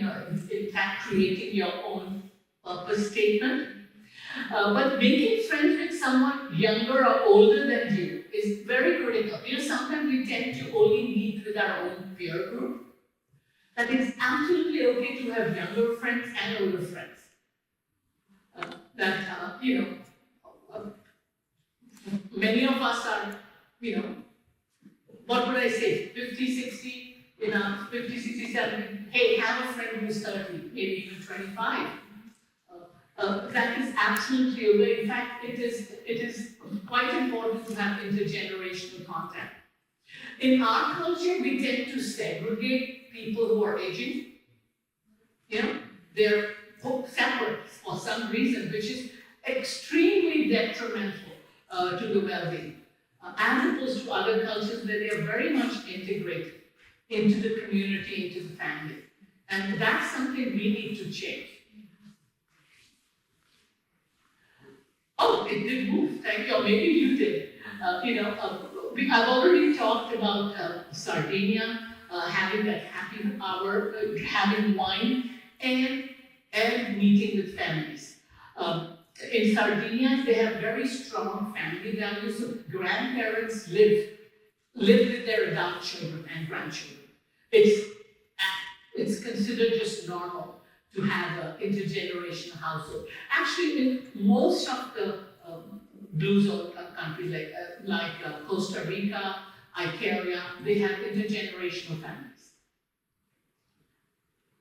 S2: In fact, creating your own purpose statement. But making friends with someone younger or older than you is very critical. Sometimes we tend to only meet with our own peer group. That it's absolutely okay to have younger friends and older friends. Many of us are, what would I say, 50, 60, 50, 60, 70. Hey, have a friend who's 30, maybe even 25. That is absolutely okay. In fact, it is quite important to have intergenerational contact. In our culture, we tend to segregate people who are aging. They're separate for some reason, which is extremely detrimental to the well-being, as opposed to other cultures where they are very much integrated into the community, into the family. And that's something we need to change. Oh, it did move, thank you, or maybe you did. I've already talked about Sardinia, having that happy hour, having wine, and meeting with families. In Sardinia, they have very strong family values. So grandparents live with their adult children and grandchildren. It's considered just normal to have an intergenerational household. Actually, in most of the blue zone countries like Costa Rica, Icaria, they have intergenerational families.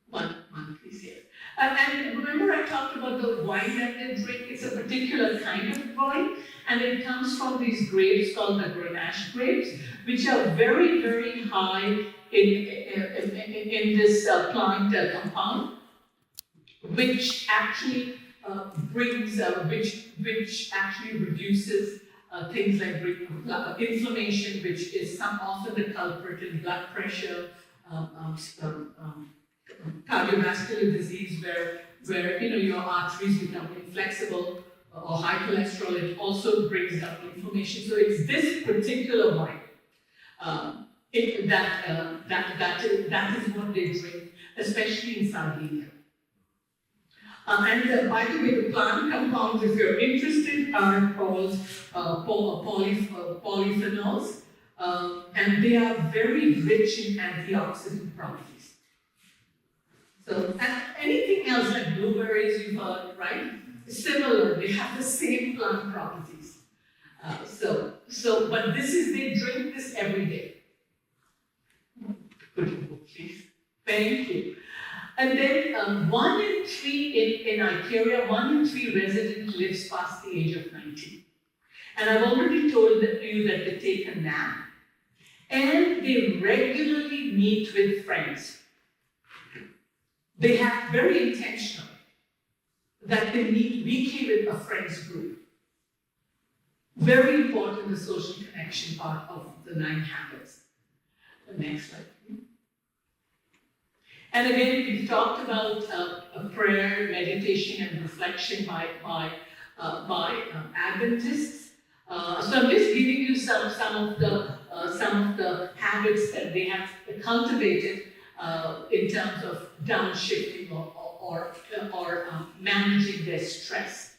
S2: One please, yes. And remember I talked about the wine that they drink. It's a particular kind of wine, and it comes from these grapes called the Grenache grapes, which are very, very high in this plant compound, which actually which actually reduces things like inflammation, which is often the culprit in blood pressure, cardiovascular disease, where your arteries become inflexible, or high cholesterol. It also brings down inflammation. So it's this particular wine that is what they drink, especially in Sardinia. And by the way, the plant compounds, if you're interested, are called polyphenols, and they are very rich in antioxidant properties. So, and anything else like blueberries, you've heard, right? Similar, they have the same plant properties. But they drink this every day. Please. Thank you. And then 1 in 3 in Icaria, 1 in 3 resident lives past the age of 90. And I've already told you that they take a nap. And they regularly meet with friends. They have very intentional that they meet weekly with a friends group. Very important, the social connection part of the 9 habits. The next slide, please. And again, we talked about prayer, meditation, and reflection by Adventists. So I'm just giving you some of the habits that they have cultivated in terms of downshifting or managing their stress.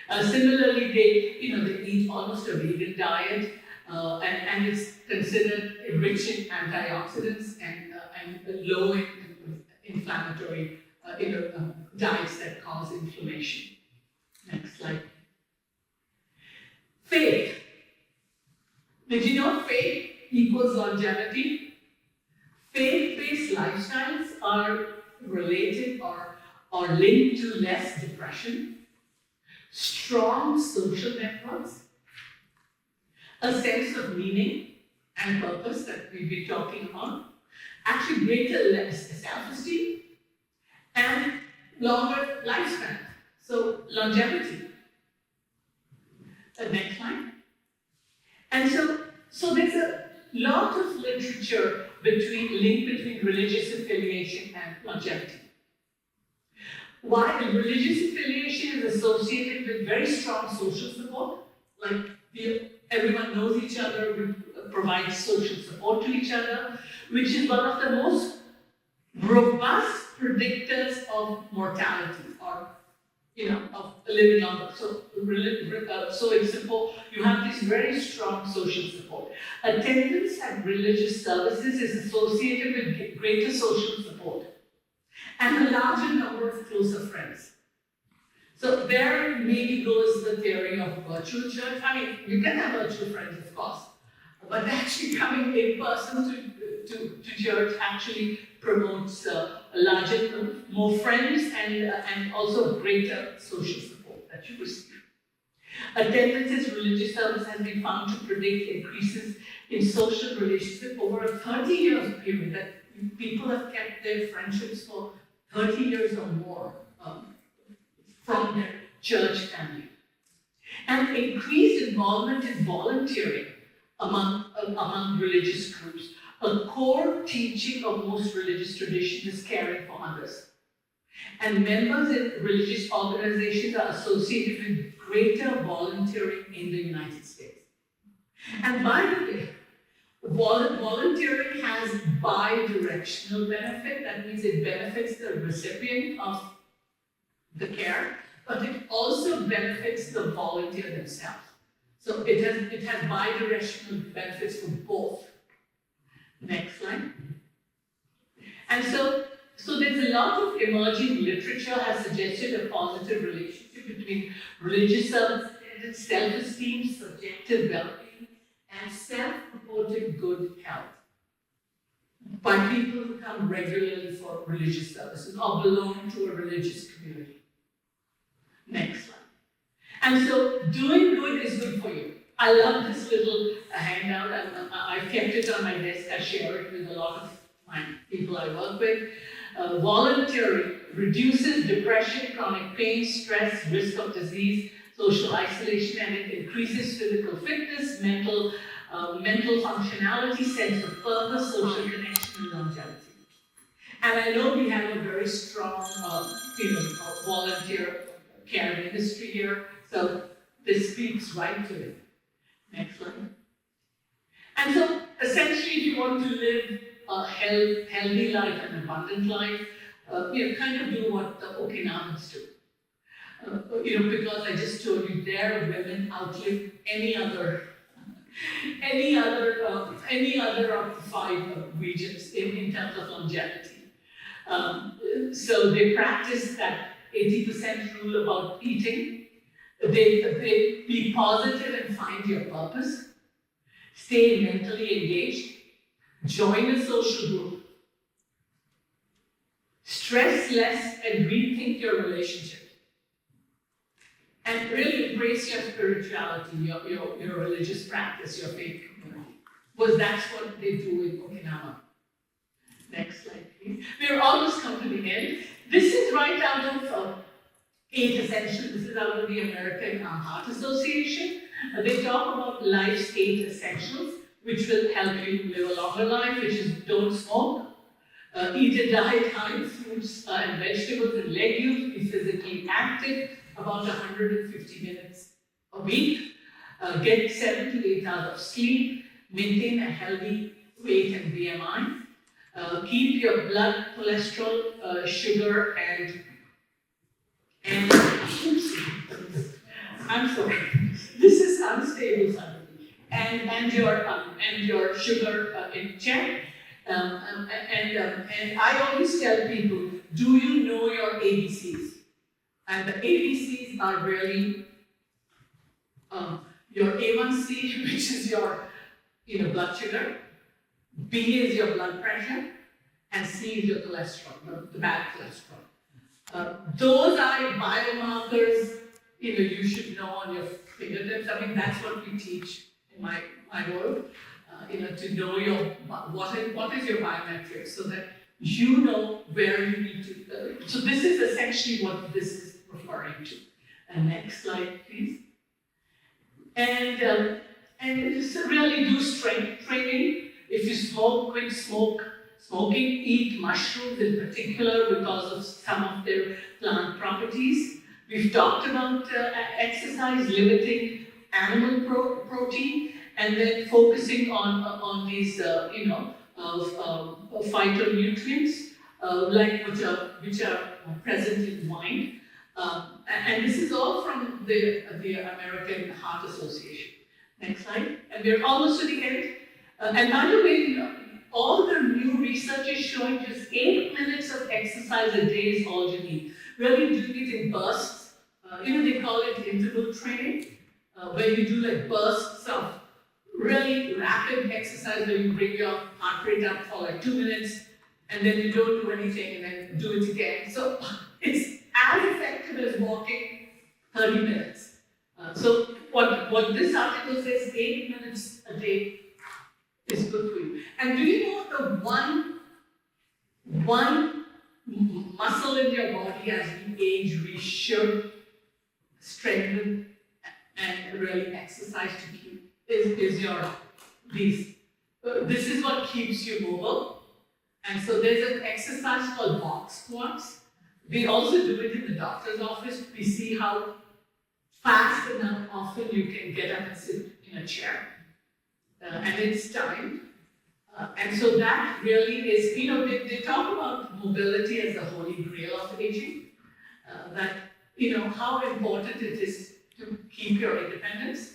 S2: Similarly, they eat almost a vegan diet, and it's considered rich in antioxidants and low in inflammatory diets that cause inflammation. Next slide. Faith. Did you know faith equals longevity? Faith-based lifestyles are related or linked to less depression, strong social networks, a sense of meaning and purpose that we've been talking about, actually greater self-esteem, and longer lifespan, so longevity. The next slide. And so there's a lot of literature link between religious affiliation and longevity. Why? Religious affiliation is associated with very strong social support, like everyone knows each other, we provide social support to each other, which is one of the most robust predictors of mortality, or of living longer. So it's support. You have this very strong social support. Attendance at religious services is associated with greater social support and a larger number of closer friends. So there maybe goes the theory of virtual church. I mean, you can have virtual friends, of course, but actually coming in person to church actually promotes a larger, more friends and also greater social support that you receive. Attendance at religious service has been found to predict increases in social relationships over a 30-year period, that people have kept their friendships for 30 years or more from their church family. And increased involvement in volunteering among religious groups. A core teaching of most religious traditions is caring for others. And members in religious organizations are associated with greater volunteering in the United States. And by the way, volunteering has bi-directional benefit. That means it benefits the recipient of the care, but it also benefits the volunteer themselves. So it has bi-directional benefits for both. Next slide. And so there's a lot of emerging literature has suggested a positive relationship between religious service, self-esteem, subjective well-being, and self-reported good health by people who come regularly for religious services or belong to a religious community. Next slide. And so doing good is good for you. I love this little handout. I've kept it on my desk. I share it with a lot of my people I work with. Volunteering reduces depression, chronic pain, stress, risk of disease, social isolation, and it increases physical fitness, mental functionality, sense of purpose, social connection, and longevity. And I know we have a very strong, volunteer care industry here, so this speaks right to it. Next slide. And so, essentially, if you want to live a healthy life, an abundant life, kind of do what the Okinawans do. Because I just told you, their women outlive any other of the 5 regions in terms of longevity. So they practice that 80% rule about eating. They be positive and find your purpose. Stay mentally engaged. Join a social group. Stress less and rethink your relationship. And really embrace your spirituality, your religious practice, your faith community. Because that's what they do in Okinawa. Next slide, please. We're almost come to the end. This is right out of 8 Essentials. This is out of the American Heart Association. They talk about life's 8 essentials, which will help you live a longer life, which is don't smoke, eat a diet high in fruits and vegetables and legumes, be physically active, about 150 minutes a week, get 7 to 8 hours of sleep, maintain a healthy weight and BMI, keep your blood cholesterol, sugar, and I'm sorry, this is unstable suddenly, and your sugar in check. And I always tell people, do you know your ABCs? And the ABCs are really your A1C, which is your blood sugar, B is your blood pressure, and C is your cholesterol, the bad cholesterol. Those are biomarkers you should know on your fingertips. I mean, that's what we teach in my world. To know what is your biometrics, so that you know where you need to. So this is essentially what this is referring to. And next slide, please. And just really do strength training. If you smoke, quit smoking. Eat mushrooms in particular because of some of their plant properties. We've talked about exercise, limiting animal protein, and then focusing on these, phytonutrients, which are present in wine. And this is all from the American Heart Association. Next slide. And we're almost to the end. And by the way, all the new research is showing just 8 minutes of exercise a day is all you need. Really doing it in bursts. They call it interval training, where you do like bursts of really rapid exercise where you bring your heart rate up for like 2 minutes, and then you don't do anything and then do it again. So it's as effective as walking 30 minutes. So what this article says, 8 minutes a day is good for you. And do you know the one muscle in your body as we age, we should strengthen and really exercise to keep is your these. This is what keeps you mobile. And so there's an exercise called box squats. We also do it in the doctor's office. We see how fast and how often you can get up and sit in a chair. And it's timed. And so that really is, they talk about mobility as the holy grail of aging. That how important it is to keep your independence.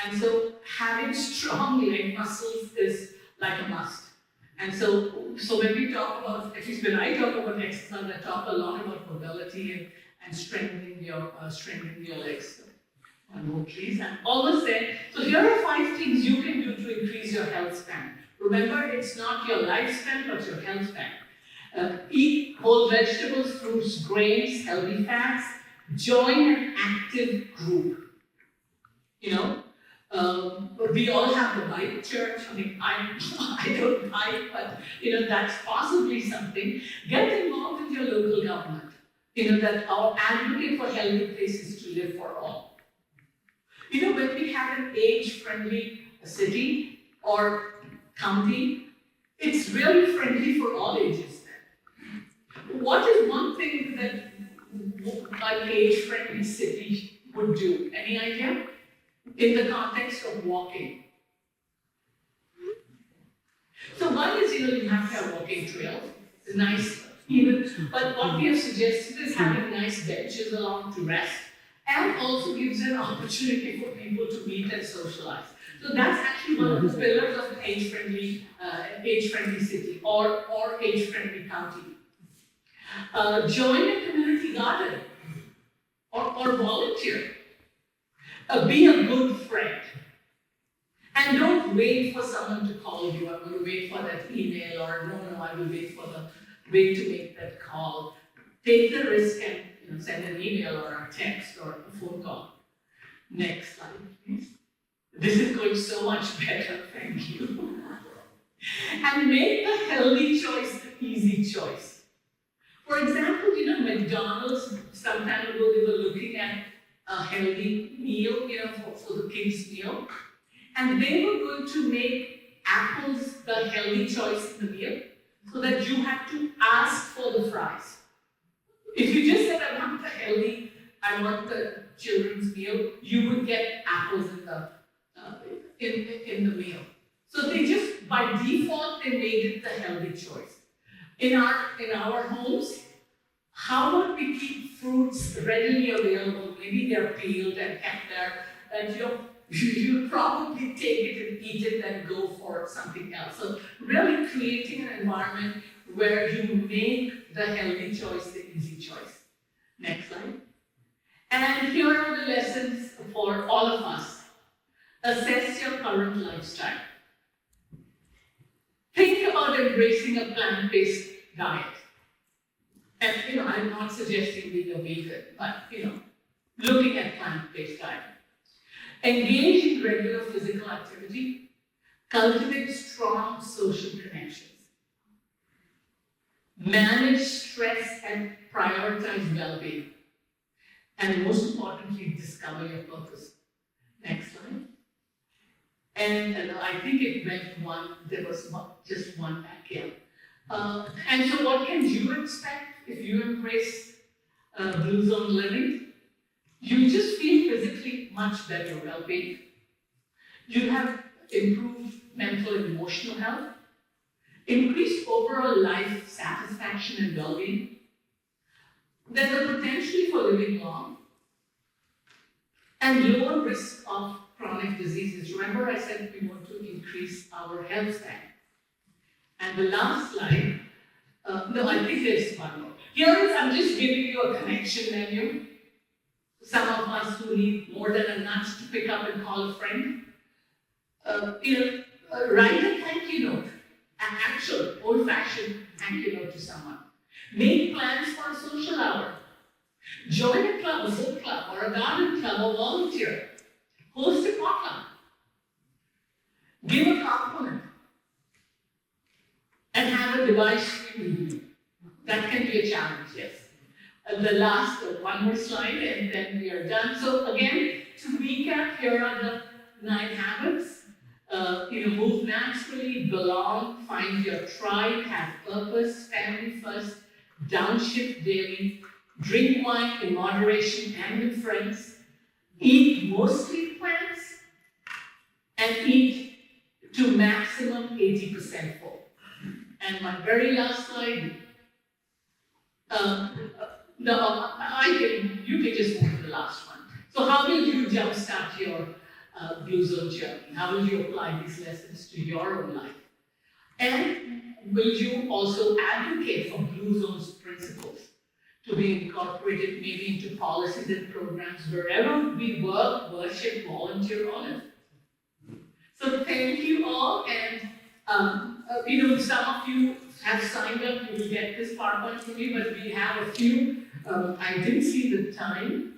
S2: And so having strong leg muscles is like a must. And so when we talk about, at least when I talk about exercise, I talk a lot about mobility and strengthening your legs. One more please, I'm almost there. So here are 5 things you can do to increase your health span. Remember, it's not your lifespan, but your health span. Eat whole vegetables, fruits, grains, healthy fats. Join an active group. We all have the bike church. I mean, I don't bike, but that's possibly something. Get involved with your local government. That our advocate for healthy places to live for all. When we have an age-friendly city or county, it's really friendly for all ages then. What is one thing that an age-friendly city would do? Any idea? In the context of walking. So one is, you have to have walking trails. It's nice, but what we have suggested is having nice benches along to rest, and also gives an opportunity for people to meet and socialize. So that's actually one of the pillars of an age-friendly city or age-friendly county. Join a community garden or volunteer. Be a good friend. And don't wait for someone to call you. I'm going to wait for that email, or no, I will wait to make that call. Take the risk and send an email or a text or a phone call. Next slide, please. This is going so much better, thank you. And make the healthy choice the easy choice. For example, McDonald's, some time ago, they were looking at a healthy meal, for the kids' meal. And they were going to make apples the healthy choice in the meal, so that you had to ask for the fries. If you just said, I want the children's meal, you would get apples in the meal. So they just, by default, they made it the healthy choice. In our homes, how about we keep fruits readily available? Maybe they're peeled and kept there, and you'll probably take it and eat it and go for something else. So really creating an environment where you make the healthy choice the easy choice. Next slide. And here are the lessons for all of us. Assess your current lifestyle. Think about embracing a plant-based diet. And I'm not suggesting being a vegan, but looking at plant-based diet. Engage in regular physical activity. Cultivate strong social connections. Manage stress and prioritize well-being. And most importantly, discover your purpose. Next slide. And I think it went one, there was just one back here. And so what can you expect if you embrace Blue Zone living? You just feel physically much better well-being. You have improved mental and emotional health, increased overall life satisfaction and well-being. There's a potential for living long, and lower risk of chronic diseases. Remember I said we want to increase our health span. And the last slide, I think there's one more. I'm just giving you a connection menu. Some of us who need more than a nudge to pick up and call a friend. Write a thank you note, an actual old-fashioned thank you note to someone. Make plans for a social hour. Join a club, a book club, or a garden club, or volunteer. Host a potluck. Give a compliment. And have a device-free review. That can be a challenge, yes. The last, one more slide, and then we are done. So again, to recap, here are the 9 habits. Move naturally, belong, find your tribe, have purpose, family first, downshift daily, drink wine in moderation and with friends, eat mostly plants, and eat to maximum 80% full. And my very last slide, No, you can just move to the last one. So how will you jumpstart your Blue Zone journey? How will you apply these lessons to your own life? And will you also advocate for Blue Zone's principles to be incorporated maybe into policies and programs wherever we work, worship, volunteer, all of it? So thank you all, and some of you have signed up, you will get this PowerPoint from me, but we have a few, I didn't see the time.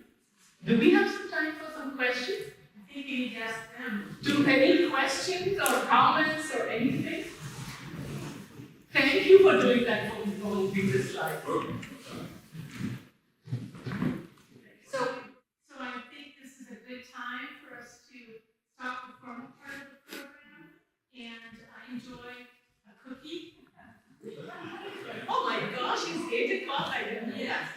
S2: Do we have some time for some questions?
S4: I think you need to ask them.
S2: Do any questions or comments or anything? Thank you for doing that for me, going through this slide.
S4: So I think this is a good time for us to stop the formal part of the program and enjoy a cookie.
S2: Oh my gosh, it's 8 o'clock, I didn't know that.
S4: Yes.